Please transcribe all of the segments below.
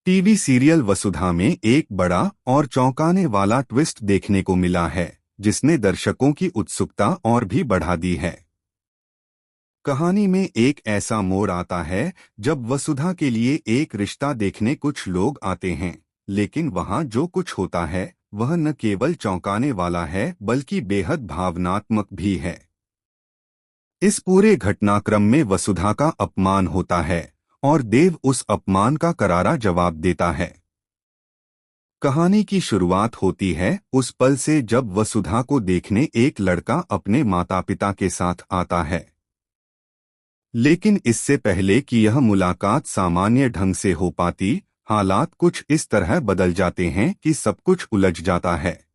TV serial वसुधा में एक बड़ा और चौंकाने वाला ट्विस्ट देखने को मिला है, जिसने दर्शकों की उत्सुकता और भी बढ़ा दी है। कहानी में एक ऐसा मोड़ आता है जब वसुधा के लिए एक रिश्ता देखने कुछ लोग आते हैं, लेकिन वहां जो कुछ होता है वह न केवल चौंकाने वाला है बल्कि बेहद भावनात्मक भी है। इस पूरे घटनाक्रम में वसुधा का अपमान होता है और देव उस अपमान का करारा जवाब देता है। कहानी की शुरुआत होती है उस पल से जब वसुधा को देखने एक लड़का अपने माता पिता के साथ आता है। लेकिन इससे पहले कि यह मुलाकात सामान्य ढंग से हो पाती, हालात कुछ इस तरह बदल जाते हैं कि सब कुछ उलझ जाता है।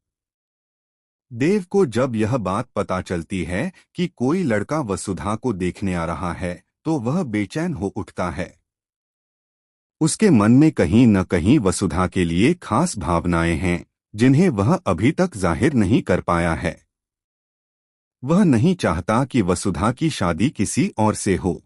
देव को जब यह बात पता चलती है कि कोई लड़का वसुधा को देखने आ रहा है, तो वह बेचैन हो उठता है। उसके मन में कहीं न कहीं वसुधा के लिए खास भावनाएं हैं, जिन्हें वह अभी तक जाहिर नहीं कर पाया है। वह नहीं चाहता कि वसुधा की शादी किसी और से हो।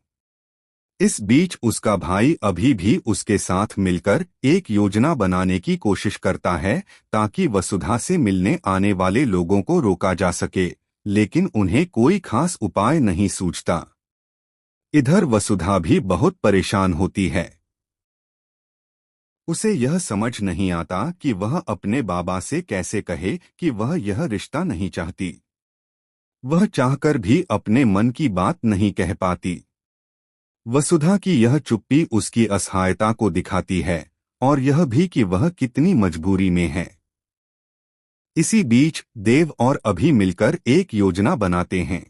इस बीच उसका भाई अभी भी उसके साथ मिलकर एक योजना बनाने की कोशिश करता है ताकि वसुधा से मिलने आने वाले लोगों को रोका जा सके, लेकिन उन्हें कोई खास उपाय नहीं सूझता। इधर वसुधा भी बहुत परेशान होती है। उसे यह समझ नहीं आता कि वह अपने बाबा से कैसे कहे कि वह यह रिश्ता नहीं चाहती। वह चाहकर भी अपने मन की बात नहीं कह पाती। वसुधा की यह चुप्पी उसकी असहायता को दिखाती है और यह भी कि वह कितनी मजबूरी में है। इसी बीच देव और अभी मिलकर एक योजना बनाते हैं।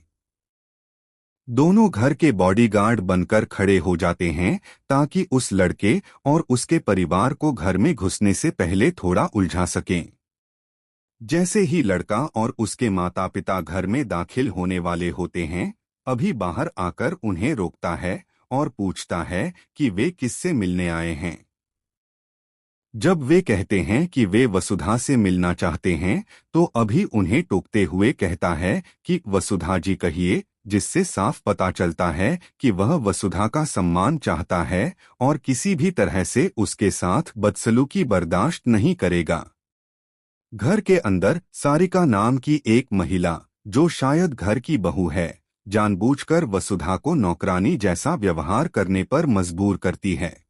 दोनों घर के बॉडीगार्ड बनकर खड़े हो जाते हैं ताकि उस लड़के और उसके परिवार को घर में घुसने से पहले थोड़ा उलझा सकें। जैसे ही लड़का और उसके माता पिता घर में दाखिल होने वाले होते हैं, अभी बाहर आकर उन्हें रोकता है और पूछता है कि वे किससे मिलने आए हैं। जब वे कहते हैं कि वे वसुधा से मिलना चाहते हैं, तो अभी उन्हें टोकते हुए कहता है कि वसुधा जी कहिए, जिससे साफ पता चलता है कि वह वसुधा का सम्मान चाहता है और किसी भी तरह से उसके साथ बदसलूकी बर्दाश्त नहीं करेगा। घर के अंदर सारिका नाम की एक महिला, जो शायद घर की बहू है, जानबूझकर वसुधा को नौकरानी जैसा व्यवहार करने पर मजबूर करती है।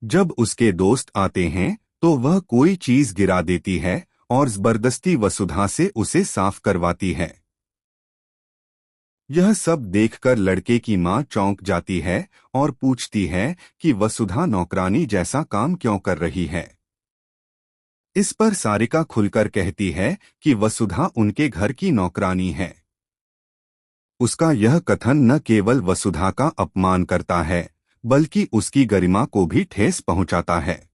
जब उसके दोस्त आते हैं तो वह कोई चीज गिरा देती है और जबरदस्ती वसुधा से उसे साफ करवाती है। यह सब देखकर लड़के की मां चौंक जाती है और पूछती है कि वसुधा नौकरानी जैसा काम क्यों कर रही है। इस पर सारिका खुलकर कहती है कि वसुधा उनके घर की नौकरानी है। उसका यह कथन न केवल वसुधा का अपमान करता है, बल्कि उसकी गरिमा को भी ठेस पहुंचाता है।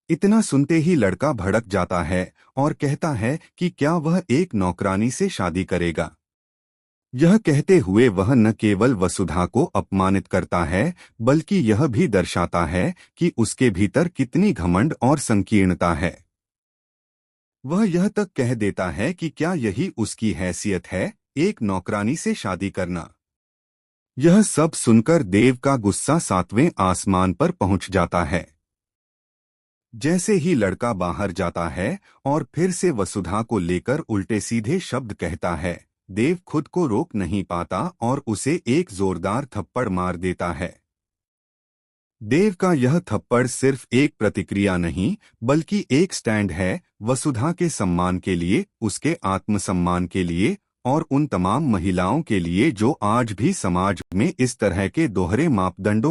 इतना सुनते ही लड़का भड़क जाता है और कहता है कि क्या वह एक नौकरानी से शादी करेगा। यह कहते हुए वह न केवल वसुधा को अपमानित करता है, बल्कि यह भी दर्शाता है कि उसके भीतर कितनी घमंड और संकीर्णता है। वह यह तक कह देता है कि क्या यही उसकी हैसियत है, एक नौकरानी से शादी करना। यह सब सुनकर देव का गुस्सा 7वें आसमान पर पहुंच जाता है। जैसे ही लड़का बाहर जाता है और फिर से वसुधा को लेकर उल्टे सीधे शब्द कहता है, देव खुद को रोक नहीं पाता और उसे एक जोरदार थप्पड़ मार देता है। देव का यह थप्पड़ सिर्फ एक प्रतिक्रिया नहीं, बल्कि एक स्टैंड है, वसुधा के सम्मान के लिए, उसके आत्मसम्मान के लिए और उन तमाम महिलाओं के लिए जो आज भी समाज में इस तरह के दोहरे मापदंडों